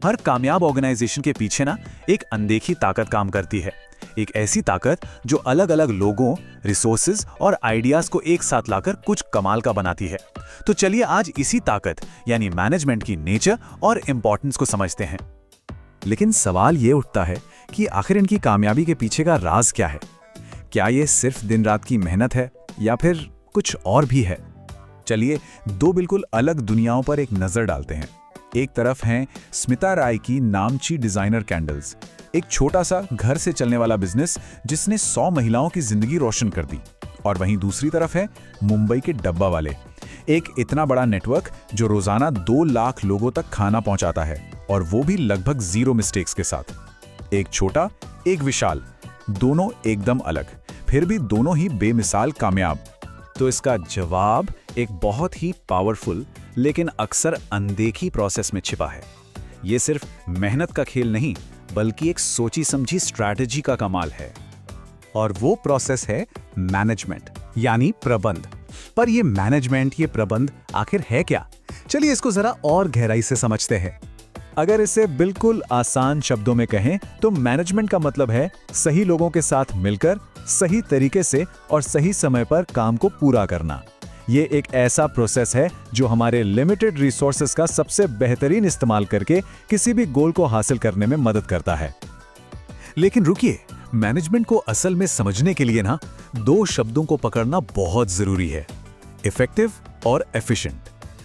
हर कामयाब ऑर्गेनाइजेशन के पीछे ना एक अनदेखी ताकत काम करती है। एक ऐसी ताकत जो अलग अलग लोगों, रिसोर्सेज और आइडियाज को एक साथ लाकर कुछ कमाल का बनाती है। तो चलिए आज इसी ताकत यानी मैनेजमेंट की नेचर और इंपॉर्टेंस को समझते हैं। लेकिन सवाल ये उठता है कि आखिर इनकी कामयाबी के पीछे का राज क्या है? क्या ये सिर्फ दिन रात की मेहनत है या फिर कुछ और भी है? चलिए दो बिल्कुल अलग दुनियाओं पर एक नजर डालते हैं। एक तरफ हैं स्मिता राय की नामची डिजाइनर कैंडल्स, एक छोटा सा घर से चलने वाला बिजनेस जिसने 100 महिलाओं की जिंदगी रोशन कर दी। और वहीं दूसरी तरफ है मुंबई के डब्बा वाले, एक इतना बड़ा नेटवर्क जो रोजाना 2 लाख लोगों तक खाना पहुंचाता है, और वो भी लगभग 0 मिस्टेक्स के साथ। एक छोटा, एक विशाल, दोनों एकदम अलग, फिर भी दोनों ही बेमिसाल कामयाब। तो इसका जवाब एक बहुत ही पावरफुल लेकिन अक्सर अनदेखी प्रोसेस में छिपा है। ये सिर्फ मेहनत का खेल नहीं बल्कि एक सोची समझी स्ट्रैटेजी का कमाल है। और वो प्रोसेस है मैनेजमेंट यानी प्रबंध। पर ये मैनेजमेंट, ये प्रबंध आखिर है क्या? चलिए इसको जरा और गहराई से समझते हैं। अगर इसे बिल्कुल आसान शब्दों में कहें तो मैनेजमेंट का मतलब है सही लोगों के साथ मिलकर सही तरीके से और सही समय पर काम को पूरा करना। ये एक ऐसा प्रोसेस है जो हमारे लिमिटेड रिसोर्सेज का सबसे बेहतरीन इस्तेमाल करके किसी भी गोल को हासिल करने में मदद करता है। लेकिन रुकिए, मैनेजमेंट को असल में समझने के लिए ना 2 शब्दों को पकड़ना बहुत जरूरी है, इफेक्टिव और एफिशिएंट।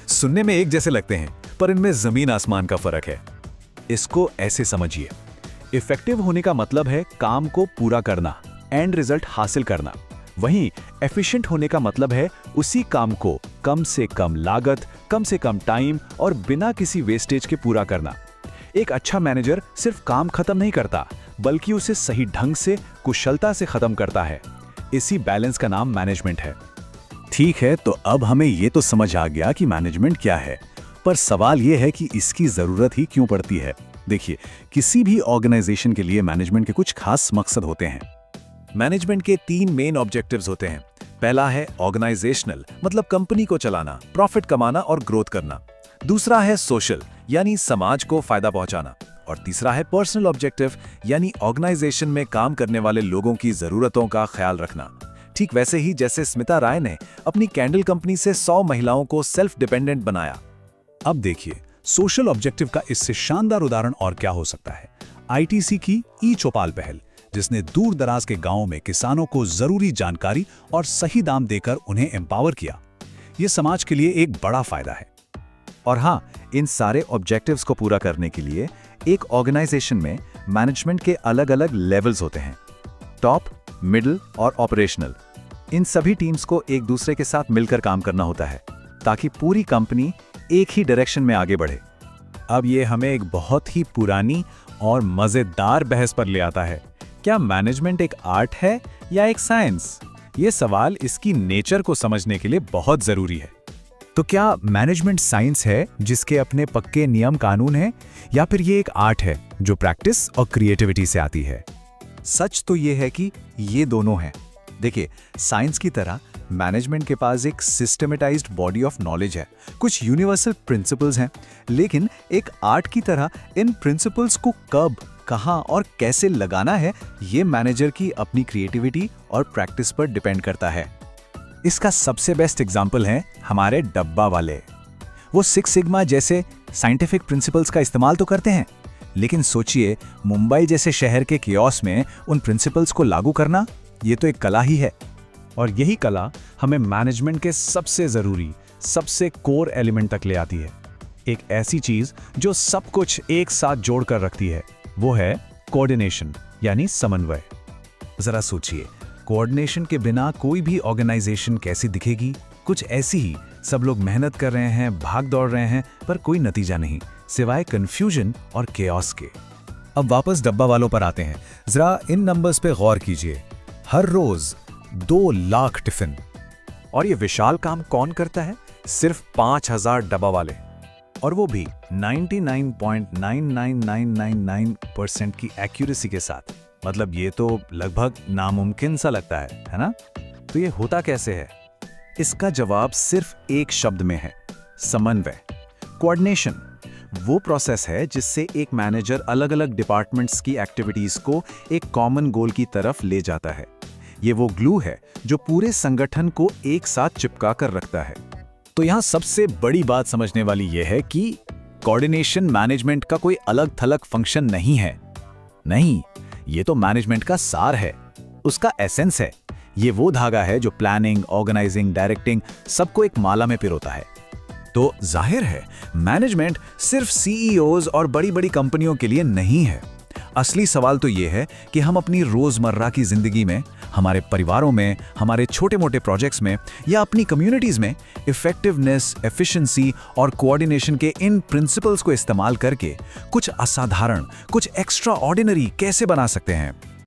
सुनने में एक जैसे लगते हैं पर इनमें जमीन आसमान का फर्क है। इसको ऐसे समझिए, इफेक्टिव होने का मतलब है काम को पूरा करना, एंड रिजल्ट हासिल करना। वहीं एफिशिएंट होने का मतलब है उसी काम को कम से कम लागत, कम से कम टाइम और बिना किसी वेस्टेज के पूरा करना। एक अच्छा मैनेजर सिर्फ काम खत्म नहीं करता बल्कि उसे सही ढंग से, कुशलता से खत्म करता है। इसी बैलेंस का नाम मैनेजमेंट है। ठीक है, तो अब हमें ये तो समझ आ गया कि मैनेजमेंट क्या है, पर सवाल यह है कि इसकी जरूरत ही क्यों पड़ती है। देखिए, किसी भी ऑर्गेनाइजेशन के लिए मैनेजमेंट के कुछ खास मकसद होते हैं। मैनेजमेंट के 3 मेन ऑब्जेक्टिव्स होते हैं। पहला है ऑर्गेनाइजेशनल, मतलब कंपनी को चलाना, प्रॉफिट कमाना और ग्रोथ करना। दूसरा है सोशल, यानी समाज को फायदा पहुंचाना। और तीसरा है पर्सनल ऑब्जेक्टिव, यानी ऑर्गेनाइजेशन में काम करने वाले लोगों की जरूरतों का ख्याल रखना। ठीक वैसे ही जैसे स्मिता राय ने अपनी कैंडल कंपनी से 100 महिलाओं को सेल्फ डिपेंडेंट बनाया। अब देखिए, सोशल ऑब्जेक्टिव का इससे शानदार उदाहरण और क्या हो सकता है। आईटीसी की ई-चौपाल पहल, जिसने दूर दराज के गांवों में किसानों को जरूरी जानकारी और सही दाम देकर उन्हें एम्पावर किया। यह समाज के लिए एक बड़ा फायदा है। और हाँ, इन सारे ऑब्जेक्टिव्स को पूरा करने के लिए एक ऑर्गेनाइजेशन में मैनेजमेंट के अलग अलग लेवल्स होते हैं, टॉप, मिडिल और ऑपरेशनल। इन सभी टीम्स को एक दूसरे के साथ मिलकर काम करना होता है ताकि पूरी कंपनी एक ही डायरेक्शन में आगे बढ़े। अब ये हमें एक बहुत ही पुरानी और मजेदार बहस पर ले आता है। क्या मैनेजमेंट एक आर्ट है या एक साइंस? ये सवाल इसकी नेचर को समझने के लिए बहुत जरूरी है। तो क्या मैनेजमेंट साइंस है जिसके अपने पक्के नियम कानून हैं, या फिर ये एक आर्ट है जो प्रैक्टिस और क्रिएटिविटी से आती है? सच तो ये है कि ये दोनों हैं। देखिए, साइंस की तरह मैनेजमेंट के पास एक सिस्टमेटाइज्ड बॉडी ऑफ नॉलेज है, कुछ यूनिवर्सल प्रिंसिपल्स हैं। लेकिन एक आर्ट की तरह इन प्रिंसिपल्स को कब, कहां और कैसे लगाना है, ये मैनेजर की अपनी क्रिएटिविटी और प्रैक्टिस पर डिपेंड करता है। इसका सबसे बेस्ट एग्जांपल है हमारे डब्बा वाले। वो 6 सिग्मा जैसे साइंटिफिक प्रिंसिपल्स का इस्तेमाल तो करते हैं, लेकिन सोचिए मुंबई जैसे शहर के कियोस्क में उन प्रिंसिपल्स को लागू करना, ये तो एक कला ही है। और यही कला हमें मैनेजमेंट के सबसे जरूरी, सबसे कोर एलिमेंट तक ले आती है। एक ऐसी चीज जो सब कुछ एक साथ जोड़कर रखती है, वो है कोऑर्डिनेशन यानी समन्वय। जरा सोचिए, कोऑर्डिनेशन के बिना कोई भी ऑर्गेनाइजेशन कैसी दिखेगी? कुछ ऐसी ही, सब लोग मेहनत कर रहे हैं, भाग दौड़ रहे हैं, पर कोई नतीजा नहीं, सिवाय कंफ्यूजन और केओस के। अब वापस डब्बा वालों पर आते हैं। जरा इन नंबर्स पे गौर कीजिए। हर रोज 2 लाख टिफिन। और ये विशाल काम कौन करता है? सिर्फ 5000 डब्बा वाले, और वो भी 99.99999% की एक्यूरेसी के साथ। मतलब ये तो लगभग नामुमकिन सा लगता है ना? तो ये होता कैसे है? इसका जवाब सिर्फ एक शब्द में है, समन्वय, कोऑर्डिनेशन। वो प्रोसेस है जिससे एक मैनेजर अलग-अलग डिपार्टमेंट्स की एक्टिविटीज को एक कॉमन गोल की तरफ ले जाता है। ये वो ग्लू है जो पूरे संगठन को एक साथ चिपका कर रखता है। तो यहाँ सबसे बड़ी बात समझने वाली यह है कि कोऑर्डिनेशन मैनेजमेंट का कोई अलग थलग फंक्शन नहीं है। नहीं, ये तो मैनेजमेंट का सार है, उसका एसेंस है। ये वो धागा है जो प्लानिंग, ऑर्गेनाइजिंग, डायरेक्टिंग सबको एक माला में पिरोता है। तो जाहिर है मैनेजमेंट सिर्फ सीईओज और बड़ी बड़ी कंपनियों के लिए नहीं है। असली सवाल तो ये है कि हम अपनी रोजमर्रा की जिंदगी में, हमारे परिवारों में, हमारे छोटे मोटे प्रोजेक्ट्स में या अपनी कम्युनिटीज में इफेक्टिवनेस, एफिशिएंसी और कोऑर्डिनेशन के इन प्रिंसिपल्स को इस्तेमाल करके कुछ असाधारण, कुछ एक्स्ट्रा ऑर्डिनरी कैसे बना सकते हैं।